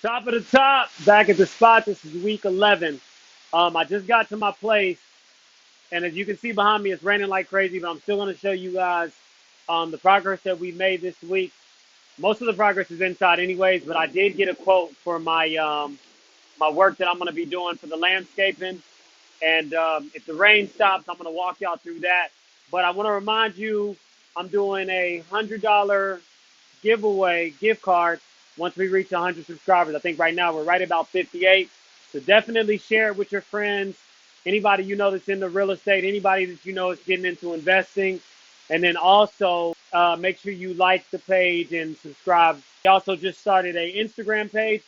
Top of the top, back at the spot. This is week 11. I just got to my place, and as you can see behind me, it's raining like crazy, but I'm still going to show you guys the progress that we made this week. Most of the progress is inside anyways, but I did get a quote for my work that I'm going to be doing for the landscaping. And if the rain stops, I'm going to walk y'all through that. But I want to remind you, I'm doing a $100 giveaway gift card once we reach 100 subscribers. I think right now we're right about 58. So definitely share it with your friends, anybody you know that's in the real estate, anybody that you know is getting into investing. And then also make sure you like the page and subscribe. We also just started a Instagram page.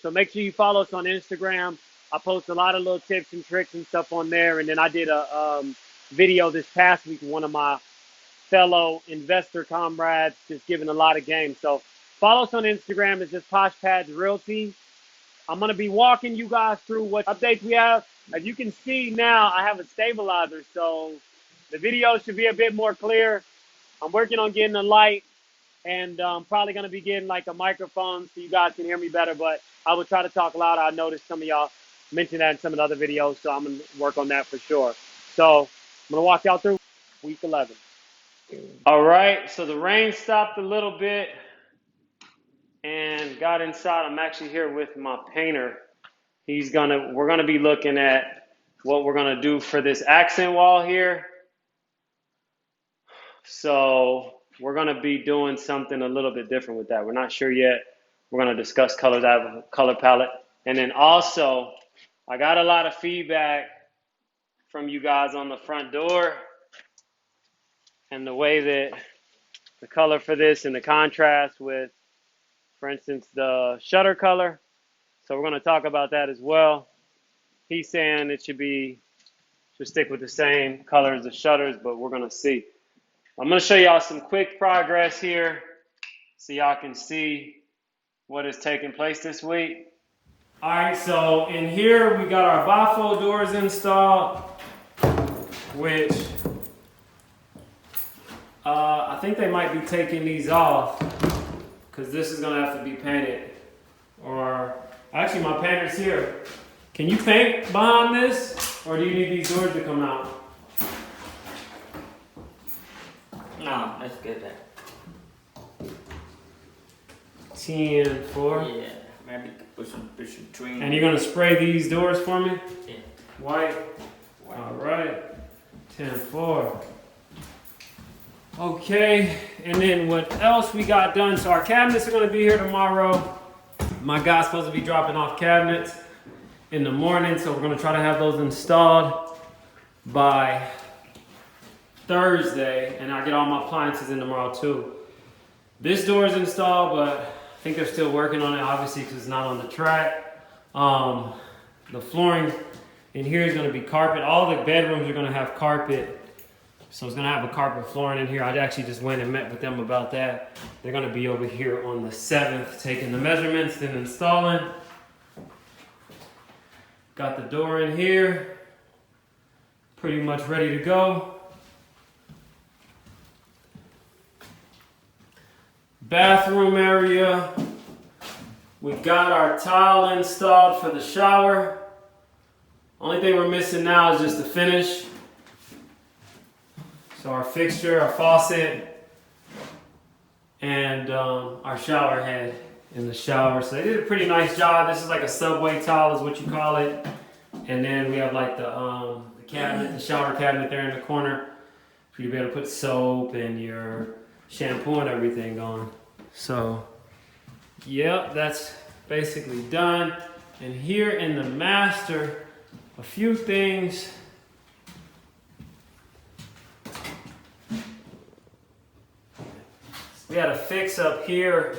So make sure you follow us on Instagram. I post a lot of little tips and tricks and stuff on there. And then I did a video this past week with one of my fellow investor comrades, just giving a lot of games. So follow us on Instagram. It's just Posh Pads Realty. I'm going to be walking you guys through what updates we have. As you can see now, I have a stabilizer, so the video should be a bit more clear. I'm working on getting a light, and I'm probably going to be getting like a microphone so you guys can hear me better, but I will try to talk louder. I noticed some of y'all mentioned that in some of the other videos, so I'm going to work on that for sure. So I'm going to walk y'all through week 11. All right, so the rain stopped a little bit and got inside. I'm actually here with my painter. We're gonna be looking at what we're gonna do for this accent wall here. So we're gonna be doing something a little bit different with that. We're not sure yet. We're gonna discuss colors. I have a color palette. And then also, I got a lot of feedback from you guys on the front door and the way that the color for this and the contrast with, for instance, the shutter color. So we're going to talk about that as well. He's saying it should stick with the same color as the shutters, but we're going to see. I'm going to show y'all some quick progress here so y'all can see what is taking place this week. All right, so in here we got our Baffle doors installed, which I think they might be taking these off because this is going to have to be painted. Or actually, my painter's here. Can you paint behind this, or do you need these doors to come out? No, that's good then. 10-4. Yeah, maybe put some trim. And you're gonna spray these doors for me? Yeah. White. All right. 10-4. Okay, and then what else we got done? So our cabinets are gonna be here tomorrow. My guy's supposed to be dropping off cabinets in the morning, so we're gonna try to have those installed by Thursday, and I'll get all my appliances in tomorrow too. This door is installed, but I think they're still working on it, obviously, because it's not on the track. The flooring in here is gonna be carpet. All the bedrooms are gonna have carpet. So it's gonna have a carpet flooring in here. I actually just went and met with them about that. They're gonna be over here on the 7th, taking the measurements, then installing. Got the door in here, pretty much ready to go. Bathroom area. We got our tile installed for the shower. Only thing we're missing now is just the finish. So our fixture, our faucet, and our shower head in the shower. So they did a pretty nice job. This is like a subway tile is what you call it. And then we have like the cabinet, the shower cabinet there in the corner for you to be able to put soap and your shampoo and everything on. So, yep, that's basically done. And here in the master, a few things. We had a fix up here.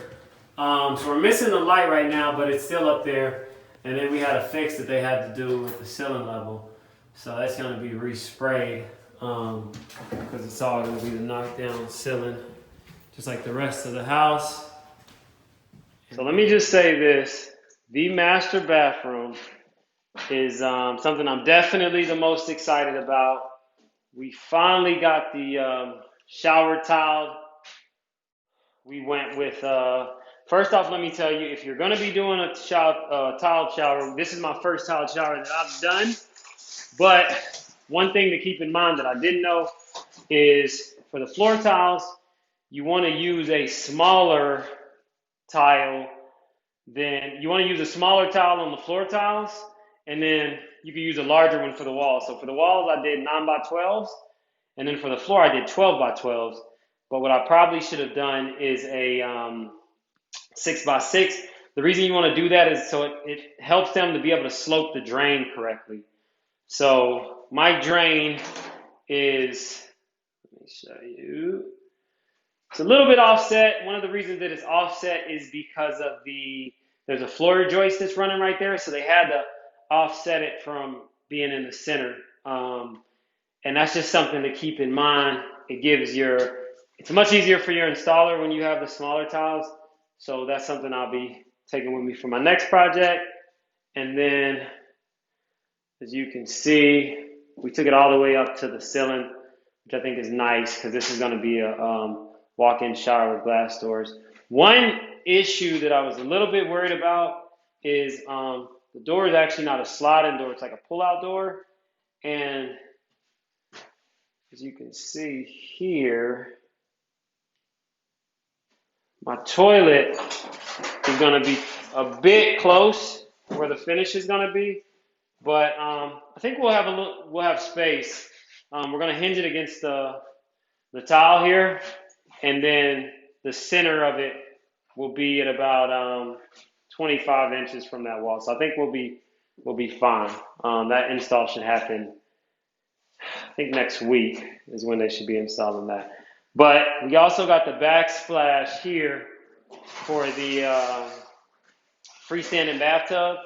So we're missing the light right now, but it's still up there. And then we had a fix that they had to do with the ceiling level. So that's gonna be resprayed because it's all gonna be the knockdown ceiling, just like the rest of the house. So let me just say this, the master bathroom is something I'm definitely the most excited about. We finally got the shower tiled. We went with First off, let me tell you, if you're going to be doing a tile shower, this is my first tile shower that I've done. But one thing to keep in mind that I didn't know is for the floor tiles, you want to use a smaller tile than you want to use a smaller tile on the floor tiles, and then you can use a larger one for the walls. So for the walls, I did 9 by 12s, and then for the floor, I did 12 by 12s. But what I probably should have done is a 6 by 6. The reason you want to do that is so it helps them to be able to slope the drain correctly. So my drain is, let me show you. It's a little bit offset. One of the reasons that it's offset is because of there's a floor joist that's running right there. So they had to offset it from being in the center. And that's just something to keep in mind. It's much easier for your installer when you have the smaller tiles. So that's something I'll be taking with me for my next project. And then, as you can see, we took it all the way up to the ceiling, which I think is nice because this is going to be a walk-in shower with glass doors. One issue that I was a little bit worried about is the door is actually not a sliding door. It's like a pull-out door. And as you can see here, my toilet is going to be a bit close where the finish is going to be. But I think we'll have space. We're going to hinge it against the tile here, and then the center of it will be at about 25 inches from that wall. So I think we'll be fine. That install should happen. I think next week is when they should be installing that. But we also got the backsplash here for the freestanding bathtub.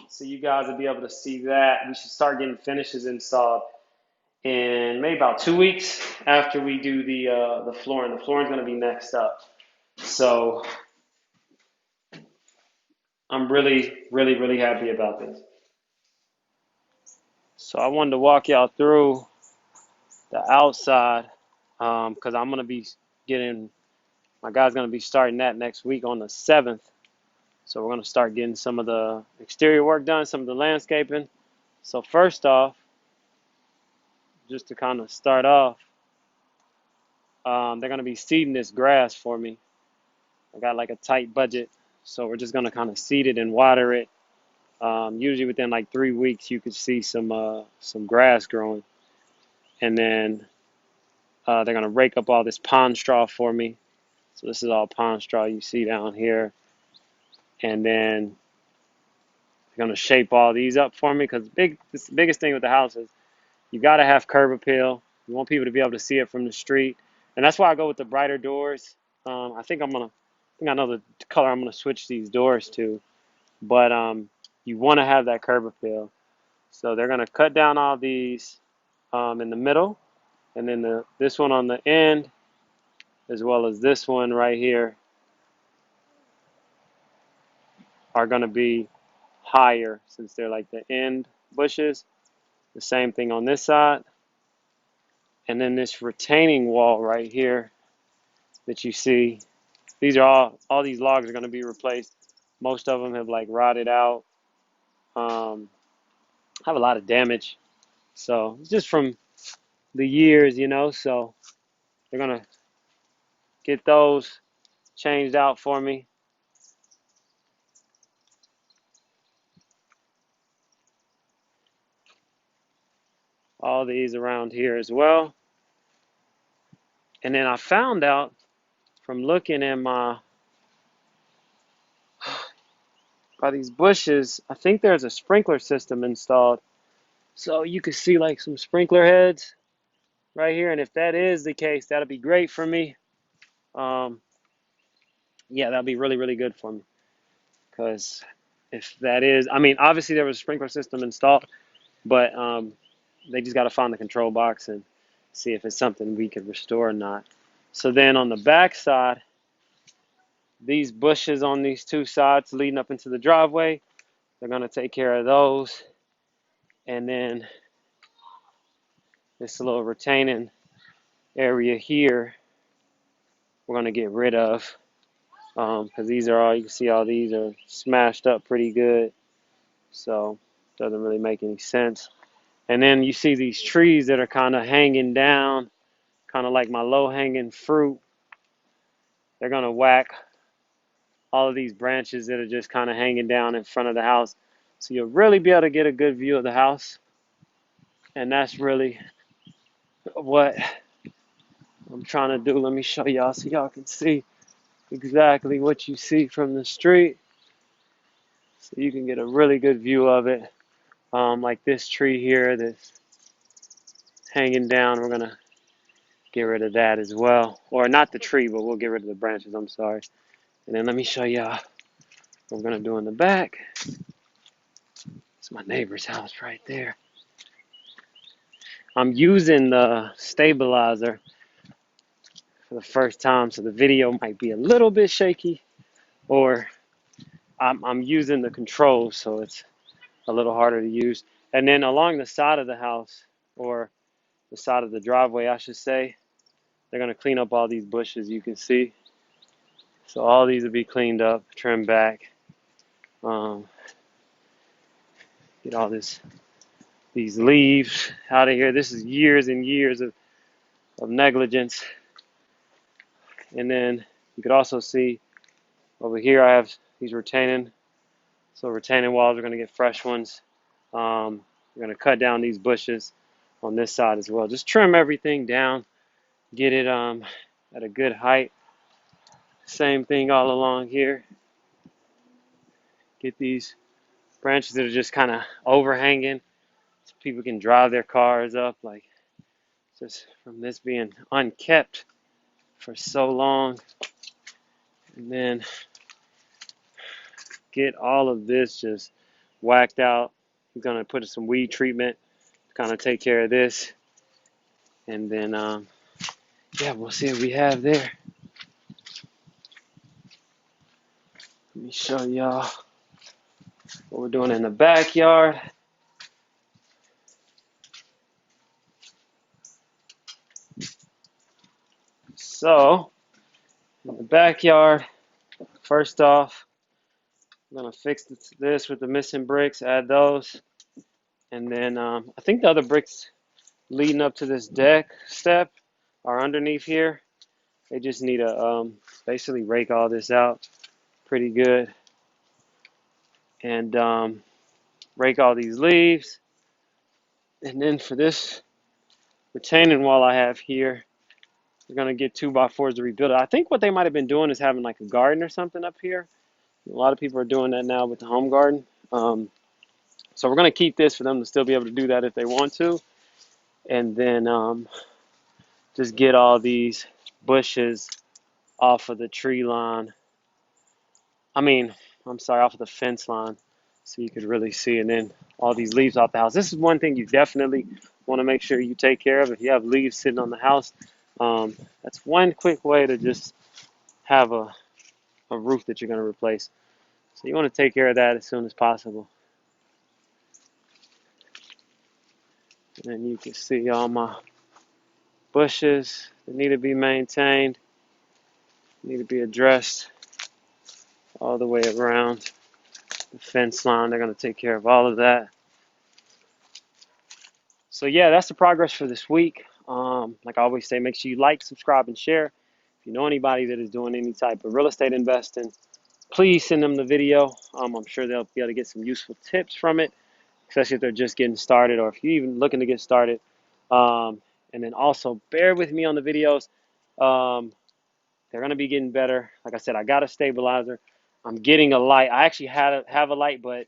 So you guys will be able to see that. We should start getting finishes installed in maybe about 2 weeks after we do the flooring. The flooring's going to be next up. So I'm really, really, really happy about this. So I wanted to walk y'all through the outside because I'm going to be my guy's going to be starting that next week on the 7th. So we're going to start getting some of the exterior work done, some of the landscaping. So first off, just to kind of start off, they're going to be seeding this grass for me. I got like a tight budget, so we're just going to kind of seed it and water it. Usually within like 3 weeks, you could see some grass growing. And then they're going to rake up all this pond straw for me. So this is all pond straw you see down here. And then they're going to shape all these up for me because the biggest thing with the house is you got to have curb appeal. You want people to be able to see it from the street. And that's why I go with the brighter doors. I think I know the color I'm gonna switch these doors to, but you want to have that curb appeal. So they're gonna cut down all these in the middle, and then this one on the end, as well as this one right here, are gonna be higher since they're like the end bushes. The same thing on this side, and then this retaining wall right here that you see. These are all these logs are going to be replaced. Most of them have like rotted out, have a lot of damage. So it's just from the years, so they're going to get those changed out for me. All these around here as well. And then I found out from looking at by these bushes, I think there's a sprinkler system installed. So you can see like some sprinkler heads right here. And if that is the case, that'll be great for me. Yeah, that'll be really, really good for me. Because if that is, I mean, obviously there was a sprinkler system installed, but they just got to find the control box and see if it's something we could restore or not. So then on the back side, these bushes on these two sides leading up into the driveway, they're going to take care of those. And then this little retaining area here, we're going to get rid of because these are all, you can see all these are smashed up pretty good. So doesn't really make any sense. And then you see these trees that are kind of hanging down, kind of like my low-hanging fruit. They're going to whack all of these branches that are just kind of hanging down in front of the house. So you'll really be able to get a good view of the house. And that's really what I'm trying to do. Let me show y'all so y'all can see exactly what you see from the street. So you can get a really good view of it. Like this tree here that's hanging down, we're going to get rid of that as well. Or not the tree, but we'll get rid of the branches, I'm sorry. And then let me show y'all what we're going to do in the back. It's my neighbor's house right there. I'm using the stabilizer for the first time, so the video might be a little bit shaky, or I'm using the controls, so it's a little harder to use. And then along the side of the house, or the side of the driveway, I should say, they're going to clean up all these bushes you can see. So all these will be cleaned up, trimmed back. Get all these leaves out of here. This is years and years of negligence. And then you could also see over here I have these retaining. So retaining walls, are going to get fresh ones. We're going to cut down these bushes on this side as well. Just trim everything down, get it at a good height. Same thing all along here. Get these branches that are just kind of overhanging so people can drive their cars up, like just from this being unkept for so long. And then get all of this just whacked out. We're going to put some weed treatment to kind of take care of this. And then, yeah, we'll see what we have there. Let me show y'all what we're doing in the backyard. So, in the backyard, first off, I'm going to fix this with the missing bricks, add those. And then I think the other bricks leading up to this deck step are underneath here. They just need to basically rake all this out pretty good. And rake all these leaves. And then for this retaining wall I have here, we're going to get 2x4s to rebuild it. I think what they might have been doing is having like a garden or something up here. A lot of people are doing that now with the home garden. So we're going to keep this for them to still be able to do that if they want to. And then just get all these bushes off of the tree line. I'm sorry, off of the fence line so you could really see. And then all these leaves off the house. This is one thing you definitely want to make sure you take care of. If you have leaves sitting on the house, that's one quick way to just have a roof that you're going to replace. So you want to take care of that as soon as possible. And then you can see all my bushes that need to be maintained, need to be addressed all the way around the fence line. They're going to take care of all of that. So yeah, that's the progress for this week. Like I always say, make sure you like, subscribe, and share. If you know anybody that is doing any type of real estate investing, please send them the video. I'm sure they'll be able to get some useful tips from it, especially if they're just getting started or if you're even looking to get started. And then also bear with me on the videos. They're going to be getting better. Like I said, I got a stabilizer. I'm getting a light. I actually have a light, but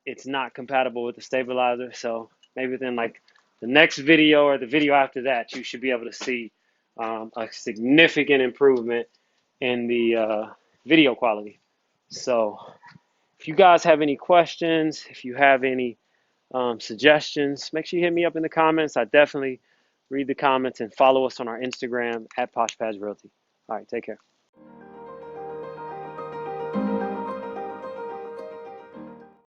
it's not compatible with the stabilizer. So maybe within like the next video or the video after that, you should be able to see a significant improvement in the video quality. So if you guys have any questions, if you have any suggestions, make sure you hit me up in the comments. I definitely read the comments and follow us on our Instagram at Posh Pads Realty. All right, take care.